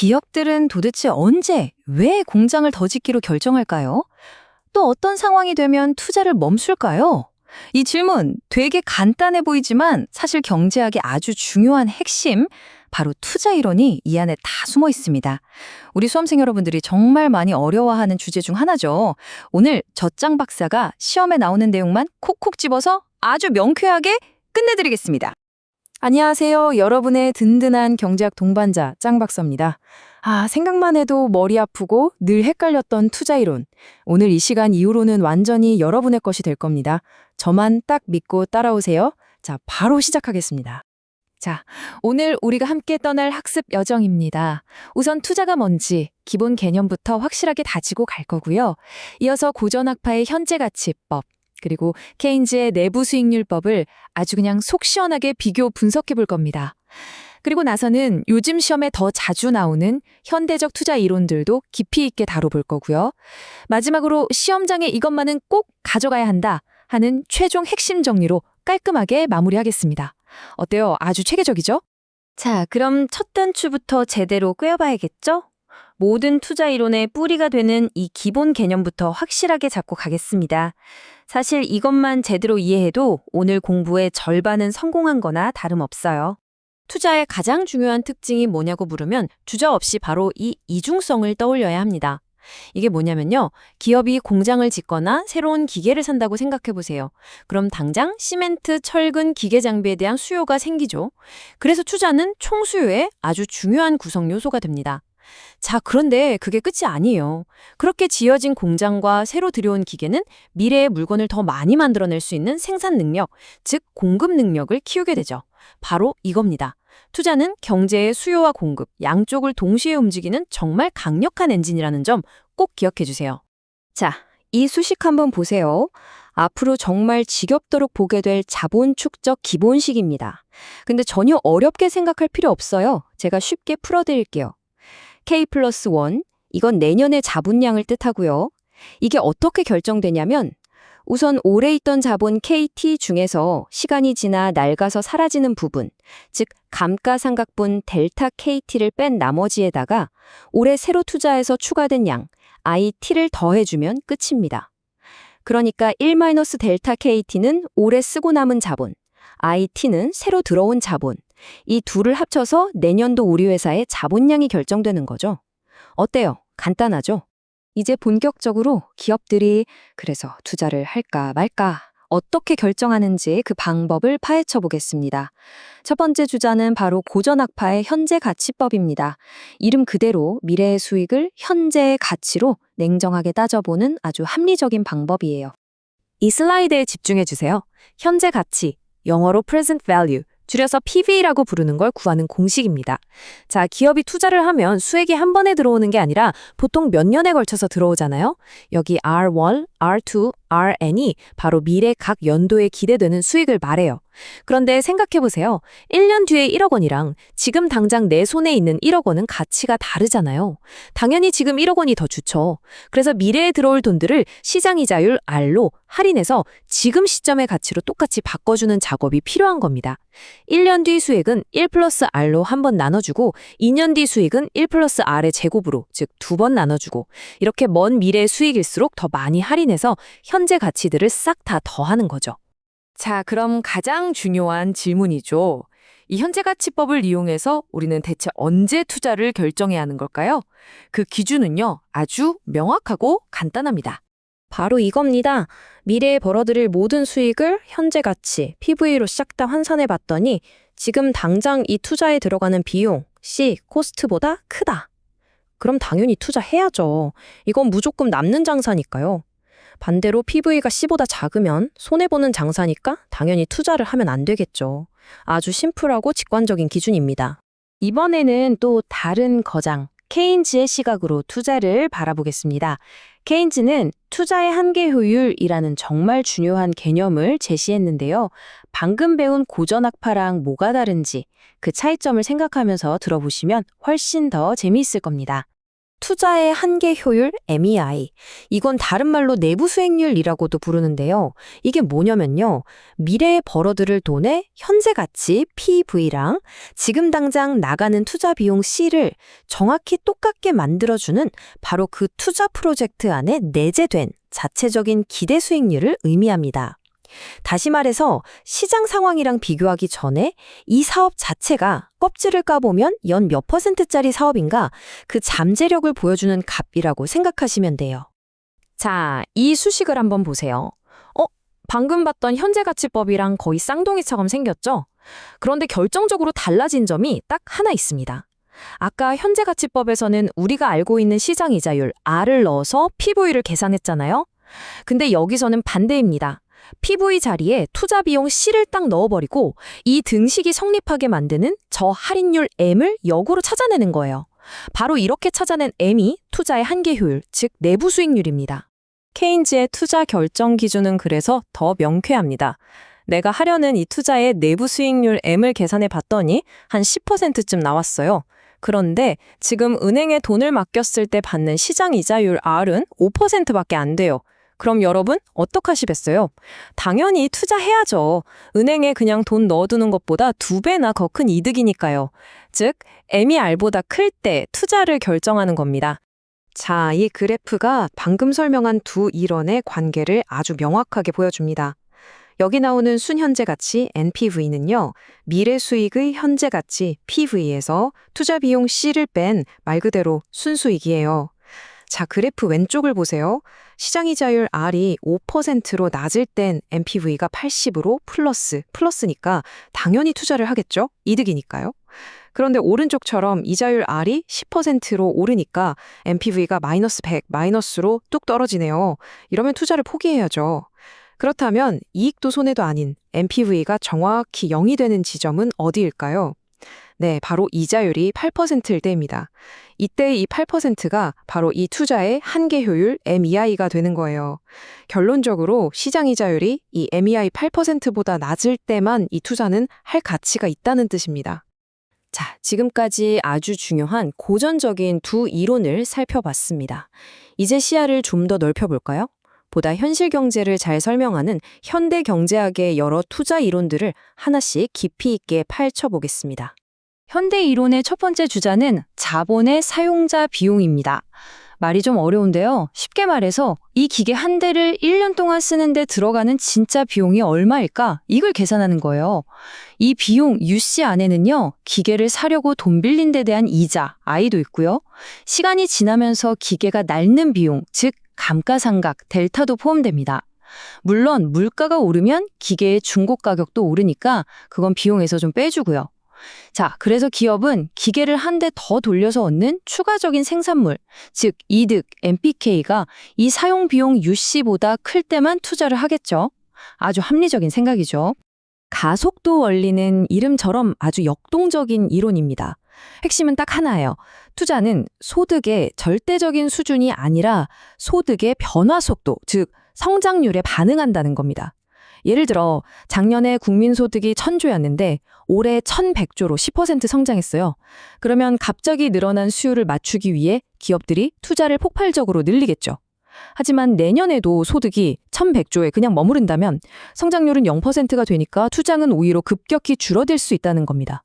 기업들은 도대체 언제, 왜 공장을 더 짓기로 결정할까요? 또 어떤 상황이 되면 투자를 멈출까요? 이 질문 되게 간단해 보이지만 사실 경제학의 아주 중요한 핵심, 바로 투자 이론이 이 안에 다 숨어 있습니다. 우리 수험생 여러분들이 정말 많이 어려워하는 주제 중 하나죠. 오늘 젖장 박사가 시험에 나오는 내용만 콕콕 집어서 아주 명쾌하게 끝내드리겠습니다. 안녕하세요. 여러분의 든든한 경제학 동반자 짱 박사입니다. 생각만 해도 머리 아프고 늘 헷갈렸던 투자 이론. 오늘 이 시간 이후로는 완전히 여러분의 것이 될 겁니다. 저만 딱 믿고 따라오세요. 자, 바로 시작하겠습니다. 자, 오늘 우리가 함께 떠날 학습 여정입니다. 우선 투자가 뭔지 기본 개념부터 확실하게 다지고 갈 거고요. 이어서 고전학파의 현재가치법, 그리고 케인즈의 내부 수익률법을 아주 그냥 속 시원하게 비교 분석해 볼 겁니다. 그리고 나서는 요즘 시험에 더 자주 나오는 현대적 투자 이론들도 깊이 있게 다뤄볼 거고요. 마지막으로 시험장에 이것만은 꼭 가져가야 한다 하는 최종 핵심 정리로 깔끔하게 마무리하겠습니다. 어때요? 아주 체계적이죠? 자, 그럼 첫 단추부터 제대로 꿰어봐야겠죠? 모든 투자 이론의 뿌리가 되는 이 기본 개념부터 확실하게 잡고 가겠습니다. 사실 이것만 제대로 이해해도 오늘 공부의 절반은 성공한 거나 다름없어요. 투자의 가장 중요한 특징이 뭐냐고 물으면 주저없이 바로 이 이중성을 떠올려야 합니다. 이게 뭐냐면요. 기업이 공장을 짓거나 새로운 기계를 산다고 생각해 보세요. 그럼 당장 시멘트, 철근, 기계 장비에 대한 수요가 생기죠. 그래서 투자는 총수요의 아주 중요한 구성 요소가 됩니다. 자, 그런데 그게 끝이 아니에요. 그렇게 지어진 공장과 새로 들여온 기계는 미래의 물건을 더 많이 만들어낼 수 있는 생산 능력, 즉 공급 능력을 키우게 되죠. 바로 이겁니다. 투자는 경제의 수요와 공급, 양쪽을 동시에 움직이는 정말 강력한 엔진이라는 점 꼭 기억해 주세요. 자, 이 수식 한번 보세요. 앞으로 정말 지겹도록 보게 될 자본 축적 기본식입니다. 근데 전혀 어렵게 생각할 필요 없어요. 제가 쉽게 풀어드릴게요. K+1, 이건 내년의 자본량을 뜻하고요. 이게 어떻게 결정되냐면 우선 오래 있던 자본 KT 중에서 시간이 지나 낡아서 사라지는 부분, 즉 감가상각분 델타 KT를 뺀 나머지에다가 올해 새로 투자해서 추가된 양, IT를 더해주면 끝입니다. 그러니까 1-델타 KT는 올해 쓰고 남은 자본, IT는 새로 들어온 자본, 이 둘을 합쳐서 내년도 우리 회사의 자본량이 결정되는 거죠. 어때요? 간단하죠? 이제 본격적으로 기업들이 그래서 투자를 할까 말까 어떻게 결정하는지 그 방법을 파헤쳐 보겠습니다. 첫 번째 주자는 바로 고전학파의 현재가치법입니다. 이름 그대로 미래의 수익을 현재의 가치로 냉정하게 따져보는 아주 합리적인 방법이에요. 이 슬라이드에 집중해 주세요. 현재 가치, 영어로 present value, 줄여서 PV라고 부르는 걸 구하는 공식입니다. 자, 기업이 투자를 하면 수익이 한 번에 들어오는 게 아니라 보통 몇 년에 걸쳐서 들어오잖아요. 여기 R1, R2, RN이 바로 미래 각 연도에 기대되는 수익을 말해요. 그런데 생각해보세요. 1년 뒤에 1억 원이랑 지금 당장 내 손에 있는 1억 원은 가치가 다르잖아요. 당연히 지금 1억 원이 더 좋죠. 그래서 미래에 들어올 돈들을 시장이자율 R로 할인해서 지금 시점의 가치로 똑같이 바꿔주는 작업이 필요한 겁니다. 1년 뒤 수익은 1 플러스 R로 한 번 나눠주고 2년 뒤 수익은 1 플러스 R의 제곱으로, 즉 두 번 나눠주고 이렇게 먼 미래의 수익일수록 더 많이 할인해서 현재 가치들을 싹 다 더하는 거죠. 자, 그럼 가장 중요한 질문이죠. 이 현재가치법을 이용해서 우리는 대체 언제 투자를 결정해야 하는 걸까요? 그 기준은요, 아주 명확하고 간단합니다. 바로 이겁니다. 미래에 벌어들일 모든 수익을 현재가치, PV로 싹 다 환산해 봤더니 지금 당장 이 투자에 들어가는 비용, C, 코스트보다 크다. 그럼 당연히 투자해야죠. 이건 무조건 남는 장사니까요. 반대로 PV가 C보다 작으면 손해보는 장사니까 당연히 투자를 하면 안 되겠죠. 아주 심플하고 직관적인 기준입니다. 이번에는 또 다른 거장, 케인즈의 시각으로 투자를 바라보겠습니다. 케인즈는 투자의 한계 효율이라는 정말 중요한 개념을 제시했는데요. 방금 배운 고전학파랑 뭐가 다른지 그 차이점을 생각하면서 들어보시면 훨씬 더 재미있을 겁니다. 투자의 한계 효율 MEI. 이건 다른 말로 내부 수익률이라고도 부르는데요. 이게 뭐냐면요. 미래에 벌어들일 돈의 현재 가치 PV랑 지금 당장 나가는 투자 비용 C를 정확히 똑같게 만들어주는 바로 그 투자 프로젝트 안에 내재된 자체적인 기대 수익률을 의미합니다. 다시 말해서 시장 상황이랑 비교하기 전에 이 사업 자체가 껍질을 까보면 연 몇 %짜리 사업인가 그 잠재력을 보여주는 값이라고 생각하시면 돼요. 자, 이 수식을 한번 보세요. 방금 봤던 현재가치법이랑 거의 쌍둥이처럼 생겼죠? 그런데 결정적으로 달라진 점이 딱 하나 있습니다. 아까 현재가치법에서는 우리가 알고 있는 시장이자율 R을 넣어서 PV를 계산했잖아요? 근데 여기서는 반대입니다. PV 자리에 투자 비용 C를 딱 넣어버리고 이 등식이 성립하게 만드는 저 할인율 M을 역으로 찾아내는 거예요. 바로 이렇게 찾아낸 M이 투자의 한계 효율, 즉 내부 수익률입니다. 케인즈의 투자 결정 기준은 그래서 더 명쾌합니다. 내가 하려는 이 투자의 내부 수익률 M을 계산해 봤더니 한 10%쯤 나왔어요. 그런데 지금 은행에 돈을 맡겼을 때 받는 시장 이자율 R은 5%밖에 안 돼요. 그럼 여러분 어떡하시겠어요? 당연히 투자해야죠. 은행에 그냥 돈 넣어두는 것보다 2배나 더 큰 이득이니까요. 즉, M이 R보다 클 때 투자를 결정하는 겁니다. 자, 이 그래프가 방금 설명한 두 이론의 관계를 아주 명확하게 보여줍니다. 여기 나오는 순현재 가치 NPV는요, 미래 수익의 현재 가치 PV에서 투자 비용 C를 뺀 말 그대로 순수익이에요. 자, 그래프 왼쪽을 보세요. 시장이자율 R이 5%로 낮을 땐 NPV가 80으로 플러스니까 당연히 투자를 하겠죠? 이득이니까요. 그런데 오른쪽처럼 이자율 R이 10%로 오르니까 NPV가 마이너스 100, 마이너스로 뚝 떨어지네요. 이러면 투자를 포기해야죠. 그렇다면 이익도 손해도 아닌 NPV가 정확히 0이 되는 지점은 어디일까요? 네, 바로 이자율이 8%일 때입니다. 이때 이 8%가 바로 이 투자의 한계 효율 MEI가 되는 거예요. 결론적으로 시장 이자율이 이 MEI 8%보다 낮을 때만 이 투자는 할 가치가 있다는 뜻입니다. 자, 지금까지 아주 중요한 고전적인 두 이론을 살펴봤습니다. 이제 시야를 좀 더 넓혀볼까요? 보다 현실 경제를 잘 설명하는 현대 경제학의 여러 투자 이론들을 하나씩 깊이 있게 파헤쳐보겠습니다. 현대 이론의 첫 번째 주자는 자본의 사용자 비용입니다. 말이 좀 어려운데요. 쉽게 말해서 이 기계 한 대를 1년 동안 쓰는데 들어가는 진짜 비용이 얼마일까? 이걸 계산하는 거예요. 이 비용 UC 안에는요, 기계를 사려고 돈 빌린 데 대한 이자, I도 있고요. 시간이 지나면서 기계가 낡는 비용, 즉 감가상각, 델타도 포함됩니다. 물론 물가가 오르면 기계의 중고 가격도 오르니까 그건 비용에서 좀 빼주고요. 자, 그래서 기업은 기계를 한 대 더 돌려서 얻는 추가적인 생산물, 즉 이득, MPK가 이 사용 비용 UC보다 클 때만 투자를 하겠죠. 아주 합리적인 생각이죠. 가속도 원리는 이름처럼 아주 역동적인 이론입니다. 핵심은 딱 하나예요. 투자는 소득의 절대적인 수준이 아니라 소득의 변화 속도, 즉 성장률에 반응한다는 겁니다. 예를 들어 작년에 국민소득이 1,000조였는데 올해 1,100조로 10% 성장했어요. 그러면 갑자기 늘어난 수요를 맞추기 위해 기업들이 투자를 폭발적으로 늘리겠죠. 하지만 내년에도 소득이 1,100조에 그냥 머무른다면 성장률은 0%가 되니까 투자는 오히려 급격히 줄어들 수 있다는 겁니다.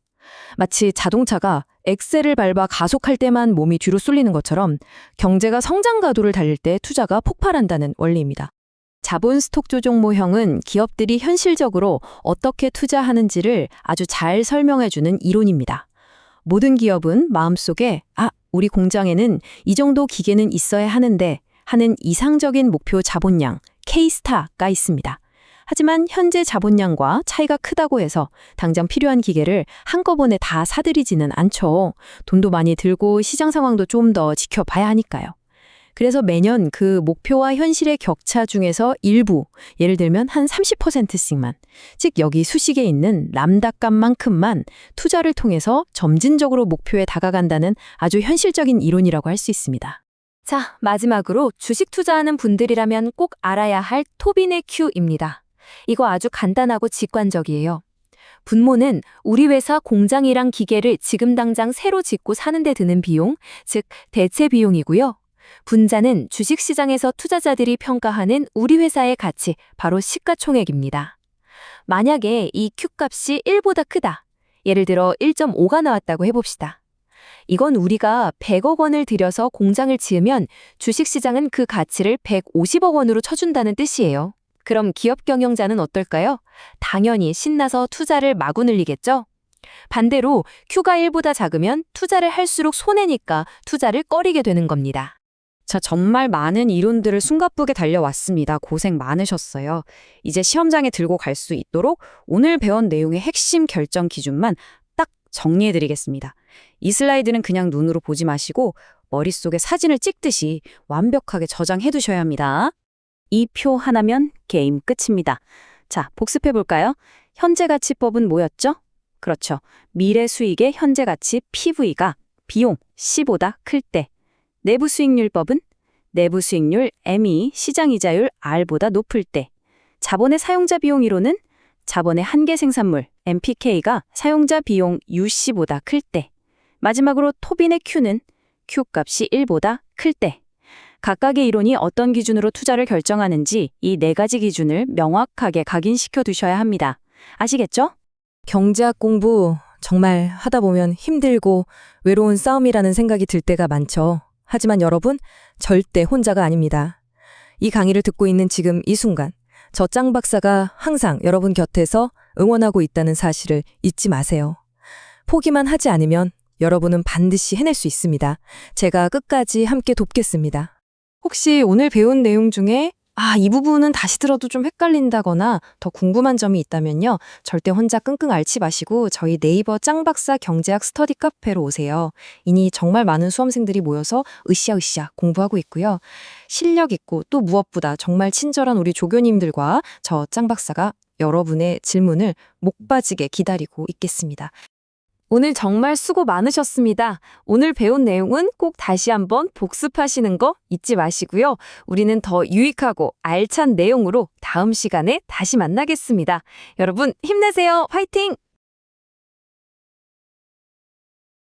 마치 자동차가 엑셀을 밟아 가속할 때만 몸이 뒤로 쏠리는 것처럼 경제가 성장 가도를 달릴 때 투자가 폭발한다는 원리입니다. 자본 스톡 조정 모형은 기업들이 현실적으로 어떻게 투자하는지를 아주 잘 설명해주는 이론입니다. 모든 기업은 마음속에 우리 공장에는 이 정도 기계는 있어야 하는데 하는 이상적인 목표 자본량, K스타가 있습니다. 하지만 현재 자본량과 차이가 크다고 해서 당장 필요한 기계를 한꺼번에 다 사들이지는 않죠. 돈도 많이 들고 시장 상황도 좀 더 지켜봐야 하니까요. 그래서 매년 그 목표와 현실의 격차 중에서 일부, 예를 들면 한 30%씩만, 즉 여기 수식에 있는 람다 값만큼만 투자를 통해서 점진적으로 목표에 다가간다는 아주 현실적인 이론이라고 할 수 있습니다. 자, 마지막으로 주식 투자하는 분들이라면 꼭 알아야 할 토빈의 Q입니다. 이거 아주 간단하고 직관적이에요. 분모는 우리 회사 공장이랑 기계를 지금 당장 새로 짓고 사는데 드는 비용, 즉 대체 비용이고요. 분자는 주식시장에서 투자자들이 평가하는 우리 회사의 가치, 바로 시가총액입니다. 만약에 이 Q값이 1보다 크다. 예를 들어 1.5가 나왔다고 해봅시다. 이건 우리가 100억 원을 들여서 공장을 지으면 주식시장은 그 가치를 150억 원으로 쳐준다는 뜻이에요. 그럼 기업 경영자는 어떨까요? 당연히 신나서 투자를 마구 늘리겠죠? 반대로 Q가 1보다 작으면 투자를 할수록 손해니까 투자를 꺼리게 되는 겁니다. 자, 정말 많은 이론들을 숨가쁘게 달려왔습니다. 고생 많으셨어요. 이제 시험장에 들고 갈 수 있도록 오늘 배운 내용의 핵심 결정 기준만 딱 정리해드리겠습니다. 이 슬라이드는 그냥 눈으로 보지 마시고 머릿속에 사진을 찍듯이 완벽하게 저장해두셔야 합니다. 이 표 하나면 게임 끝입니다. 자, 복습해볼까요? 현재가치법은 뭐였죠? 그렇죠. 미래 수익의 현재가치 PV가 비용 C보다 클 때. 내부 수익률법은 내부 수익률 M이 시장이자율 R보다 높을 때. 자본의 사용자 비용 이론은 자본의 한계 생산물 MPK가 사용자 비용 UC보다 클 때. 마지막으로 토빈의 Q는 Q값이 1보다 클 때. 각각의 이론이 어떤 기준으로 투자를 결정하는지 이 네 가지 기준을 명확하게 각인시켜 두셔야 합니다. 아시겠죠? 경제학 공부 정말 하다 보면 힘들고 외로운 싸움이라는 생각이 들 때가 많죠. 하지만 여러분, 절대 혼자가 아닙니다. 이 강의를 듣고 있는 지금 이 순간, 저 짱 박사가 항상 여러분 곁에서 응원하고 있다는 사실을 잊지 마세요. 포기만 하지 않으면 여러분은 반드시 해낼 수 있습니다. 제가 끝까지 함께 돕겠습니다. 혹시 오늘 배운 내용 중에 이 부분은 다시 들어도 좀 헷갈린다거나 더 궁금한 점이 있다면요. 절대 혼자 끙끙 앓지 마시고 저희 네이버 짱박사 경제학 스터디 카페로 오세요. 이니 정말 많은 수험생들이 모여서 으쌰으쌰 공부하고 있고요. 실력 있고 또 무엇보다 정말 친절한 우리 조교님들과 저 짱박사가 여러분의 질문을 목 빠지게 기다리고 있겠습니다. 오늘 정말 수고 많으셨습니다. 오늘 배운 내용은 꼭 다시 한번 복습하시는 거 잊지 마시고요. 우리는 더 유익하고 알찬 내용으로 다음 시간에 다시 만나겠습니다. 여러분 힘내세요. 화이팅!